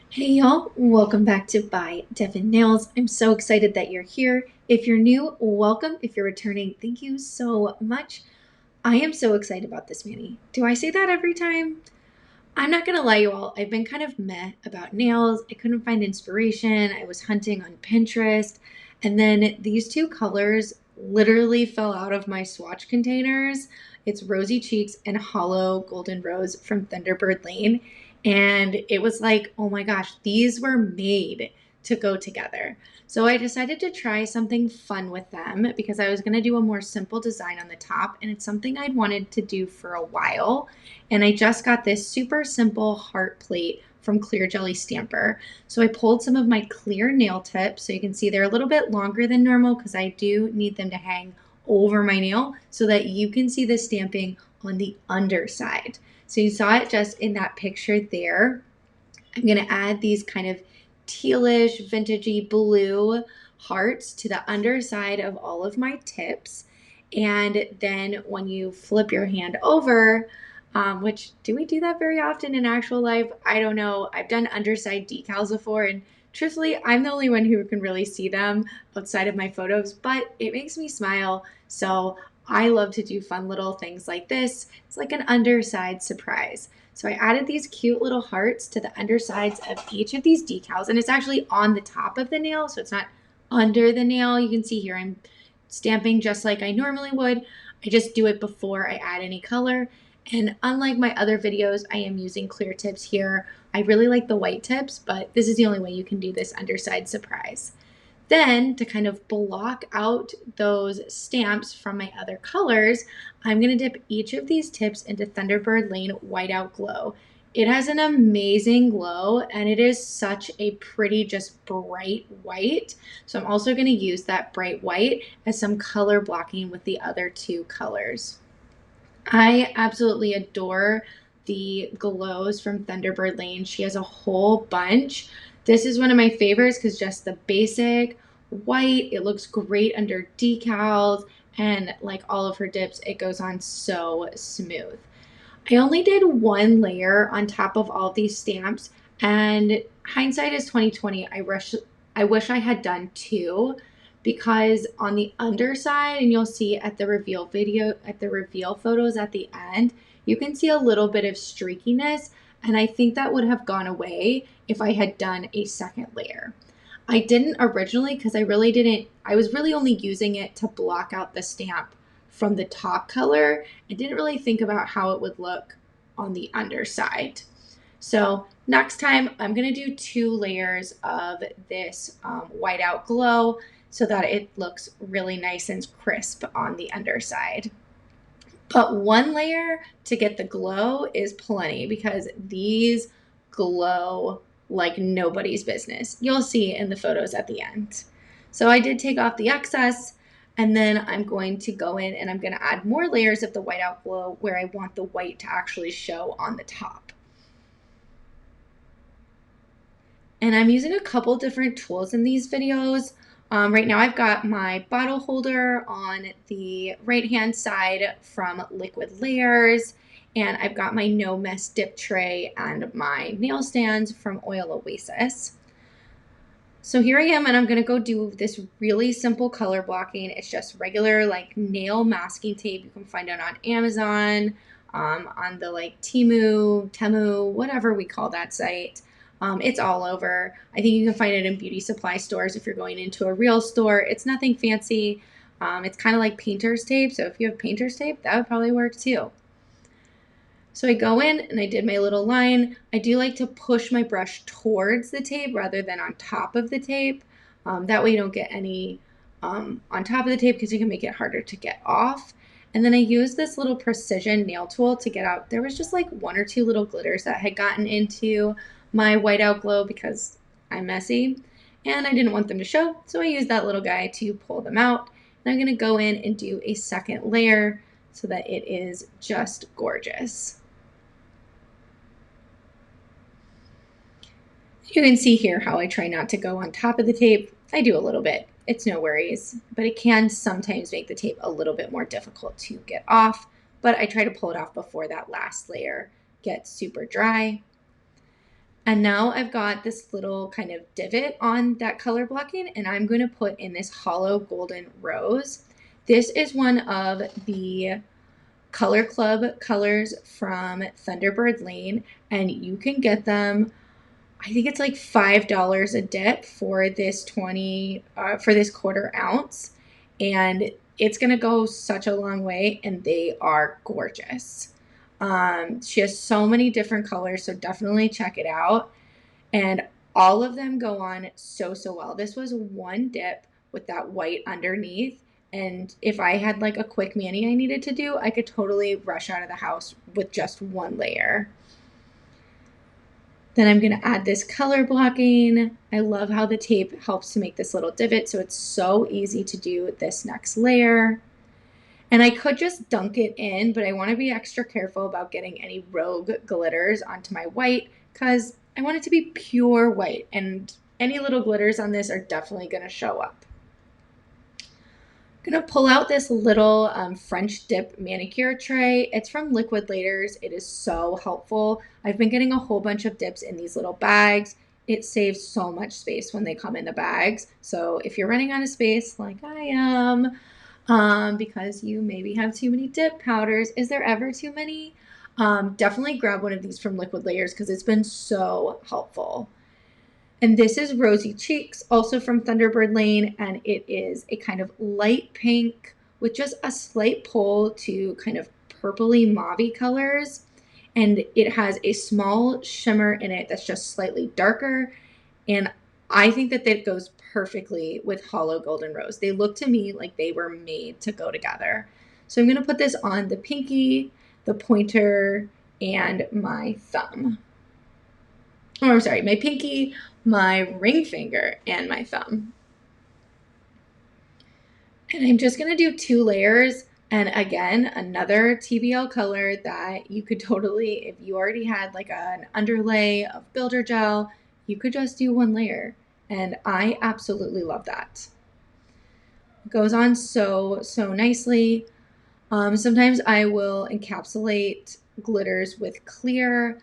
Hey y'all, welcome back to By Devon Nails. I'm so excited that you're here. If you're new, welcome. If you're returning, thank you so much. I am so excited about this mani. Do I say that every time? I'm not gonna lie, you all. I've been kind of meh about nails. I couldn't find inspiration. I was hunting on Pinterest, and then these two colors literally fell out of my swatch containers. It's Rosy Cheeks and Holo Golden Rose from Thunderbird Lane. And it was like, oh my gosh, these were made to go together. So I decided to try something fun with them because I was going to do a more simple design on the top, and it's something I'd wanted to do for a while. And I just got this super simple heart plate from Clear Jelly Stamper. So I pulled some of my clear nail tips, so you can see they're a little bit longer than normal because I do need them to hang over my nail so that you can see the stamping on the underside. So you saw it just in that picture there. I'm going to add these kind of tealish, vintagey blue hearts to the underside of all of my tips. And then when you flip your hand over, which do we do that very often in actual life? I don't know. I've done underside decals before, and truthfully, I'm the only one who can really see them outside of my photos, but it makes me smile. So I love to do fun little things like this. It's like an underside surprise. So I added these cute little hearts to the undersides of each of these decals, and it's actually on the top of the nail, so it's not under the nail. You can see here I'm stamping just like I normally would. I just do it before I add any color. And unlike my other videos, I am using clear tips here. I really like the white tips, but this is the only way you can do this underside surprise. Then, to kind of block out those stamps from my other colors, I'm going to dip each of these tips into Thunderbird Lane Whiteout Glow. It has an amazing glow, and it is such a pretty, just bright white. So I'm also going to use that bright white as some color blocking with the other two colors. I absolutely adore the glows from Thunderbird Lane. She has a whole bunch. This is one of my favorites because just the basic white, it looks great under decals, and like all of her dips, it goes on so smooth. I only did one layer on top of all these stamps, and hindsight is 2020. I wish I had done two, because on the underside, and you'll see at the reveal video, at the reveal photos at the end, you can see a little bit of streakiness, and I think that would have gone away if I had done a second layer. I didn't originally because I was really only using it to block out the stamp from the top color. I didn't really think about how it would look on the underside. So next time I'm going to do two layers of this whiteout glow so that it looks really nice and crisp on the underside. But one layer to get the glow is plenty because these glow like nobody's business. You'll see in the photos at the end. So I did take off the excess, and then I'm going to go in and I'm going to add more layers of the whiteout glow where I want the white to actually show on the top. And I'm using a couple different tools in these videos. Right now I've got my bottle holder on the right-hand side from Liquid Layers, and I've got my No Mess dip tray and my nail stands from Oasis. So here I am, and I'm going to go do this really simple color blocking. It's just regular like nail masking tape. You can find it on Amazon, on the like Temu, whatever we call that site. It's all over. I think you can find it in beauty supply stores if you're going into a real store. It's nothing fancy. It's kind of like painter's tape. So if you have painter's tape, that would probably work too. So I go in and I did my little line. I do like to push my brush towards the tape rather than on top of the tape. That way you don't get any on top of the tape because you can make it harder to get off. And then I used this little precision nail tool to get out. There was just like one or two little glitters that had gotten into my whiteout glow because I'm messy and I didn't want them to show. So I used that little guy to pull them out. And I'm going to go in and do a second layer so that it is just gorgeous. You can see here how I try not to go on top of the tape. I do a little bit. It's no worries, but it can sometimes make the tape a little bit more difficult to get off, but I try to pull it off before that last layer gets super dry. And now I've got this little kind of divot on that color blocking, and I'm going to put in this Holo Golden Rose. This is one of the Color Club colors from Thunderbird Lane, and you can get them, I think it's like $5 a dip for this for this quarter ounce, and it's gonna go such a long way, and they are gorgeous. She has so many different colors, so definitely check it out. And all of them go on so well. This was one dip with that white underneath, and if I had like a quick mani I needed to do, I could totally rush out of the house with just one layer. Then I'm going to add this color blocking. I love how the tape helps to make this little divot, so it's so easy to do this next layer. And I could just dunk it in, but I want to be extra careful about getting any rogue glitters onto my white because I want it to be pure white, and any little glitters on this are definitely going to show up. I'm going to pull out this little French dip manicure tray. It's from Liquid Laters. It is so helpful. I've been getting a whole bunch of dips in these little bags. It saves so much space when they come in the bags. So if you're running out of space like I am, because you maybe have too many dip powders, is there ever too many? Definitely grab one of these from Liquid Layers because it's been so helpful. And this is Rosy Cheeks, also from Thunderbird Lane, and it is a kind of light pink with just a slight pull to kind of purpley mauvey colors. And it has a small shimmer in it that's just slightly darker. And I think that that goes perfectly with Holo Golden Rose. They look to me like they were made to go together. So I'm going to put this on the pinky, the pointer, and my thumb. Oh, I'm sorry, my pinky, my ring finger, and my thumb. And I'm just going to do 2 layers. And again, another TBL color that you could totally, if you already had like an underlay of builder gel, you could just do 1 layer. And I absolutely love that. It goes on so nicely. Sometimes I will encapsulate glitters with clear,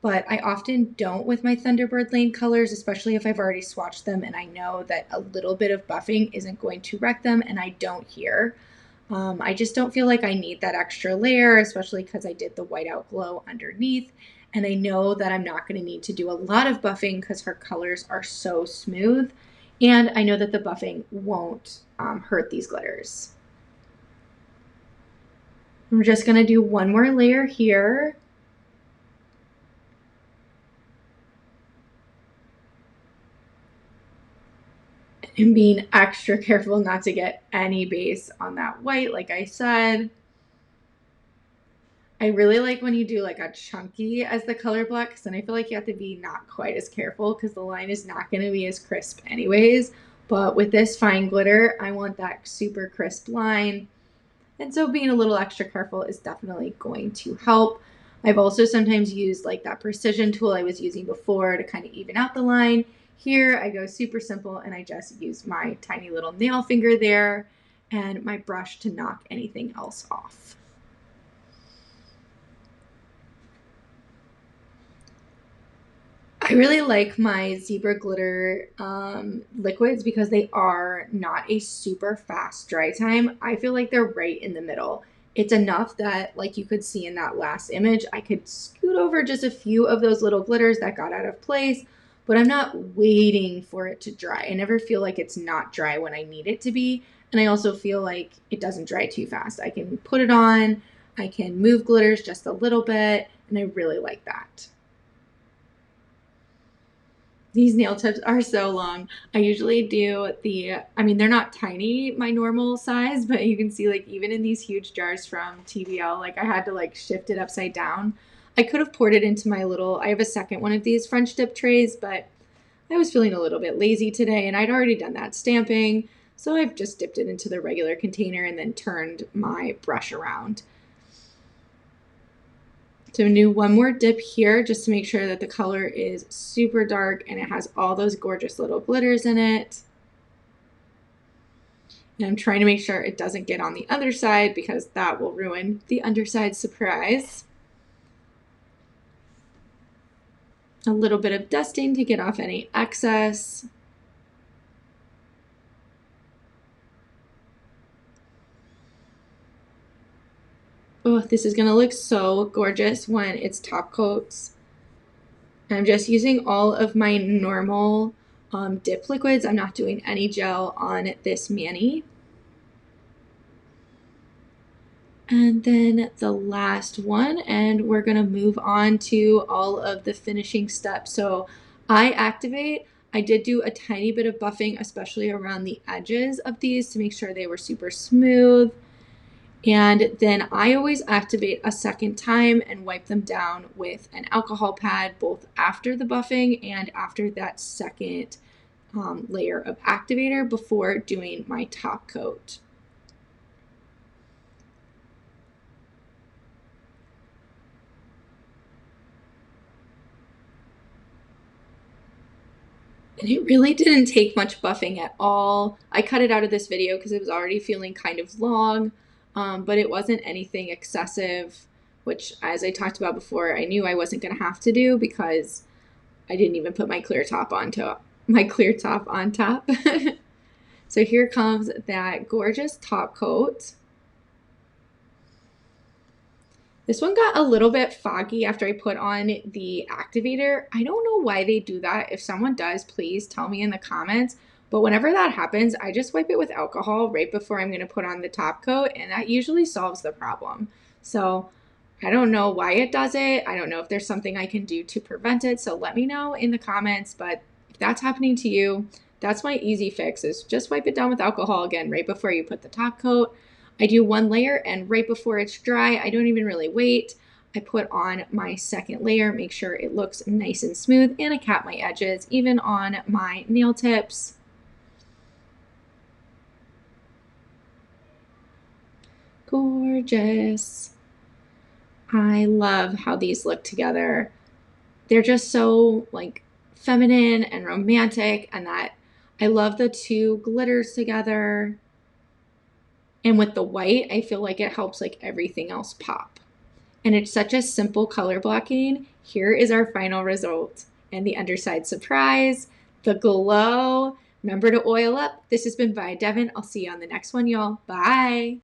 but I often don't with my Thunderbird Lane colors, especially if I've already swatched them and I know that a little bit of buffing isn't going to wreck them, and I don't here. I just don't feel like I need that extra layer, especially because I did the whiteout glow underneath, and I know that I'm not going to need to do a lot of buffing because her colors are so smooth, and I know that the buffing won't hurt these glitters. I'm just going to do 1 more layer here. And being extra careful not to get any base on that white, like I said. I really like when you do like a chunky as the color block, because then I feel like you have to be not quite as careful because the line is not going to be as crisp anyways. But with this fine glitter, I want that super crisp line. And so being a little extra careful is definitely going to help. I've also sometimes used like that precision tool I was using before to kind of even out the line. Here I go super simple and I just use my tiny little nail finger there and my brush to knock anything else off. I really like my zebra glitter liquids because they are not a super fast dry time. I feel like they're right in the middle. It's enough that, like you could see in that last image, I could scoot over just a few of those little glitters that got out of place, but I'm not waiting for it to dry. I never feel like it's not dry when I need it to be, and I also feel like it doesn't dry too fast. I can put it on, I can move glitters just a little bit, and I really like that. These nail tips are so long. I usually do I mean, they're not tiny, my normal size, but you can see like even in these huge jars from TBL, like I had to like shift it upside down. I could have poured it into my I have a second one of these French dip trays, but I was feeling a little bit lazy today and I'd already done that stamping. So I've just dipped it into the regular container and then turned my brush around. So I'm going to do 1 more dip here just to make sure that the color is super dark and it has all those gorgeous little glitters in it. And I'm trying to make sure it doesn't get on the underside because that will ruin the underside surprise. A little bit of dusting to get off any excess. Oh, this is gonna look so gorgeous when it's top coats. I'm just using all of my normal dip liquids. I'm not doing any gel on this mani. And then the last one, and we're gonna move on to all of the finishing steps. So I activate. I did do a tiny bit of buffing, especially around the edges of these to make sure they were super smooth. And then I always activate a second time and wipe them down with an alcohol pad, both after the buffing and after that second layer of activator before doing my top coat. And it really didn't take much buffing at all. I cut it out of this video because it was already feeling kind of long, but it wasn't anything excessive, which, as I talked about before, I knew I wasn't going to have to do because I didn't even put my clear top on top. So here comes that gorgeous top coat. This one got a little bit foggy after I put on the activator. I don't know why they do that. If someone does, please tell me in the comments. But whenever that happens, I just wipe it with alcohol right before I'm going to put on the top coat, and that usually solves the problem. So I don't know why it does it. I don't know if there's something I can do to prevent it. So let me know in the comments. But if that's happening to you, that's my easy fix, is just wipe it down with alcohol again right before you put the top coat. I do one layer, and right before it's dry, I don't even really wait. I put on my second layer, make sure it looks nice and smooth, and I cap my edges, even on my nail tips. Gorgeous. I love how these look together. They're just so like feminine and romantic, and that I love the two glitters together. And with the white, I feel like it helps like everything else pop. And it's such a simple color blocking. Here is our final result. And the underside surprise, the glow. Remember to oil up. This has been By Devon. I'll see you on the next one, y'all. Bye.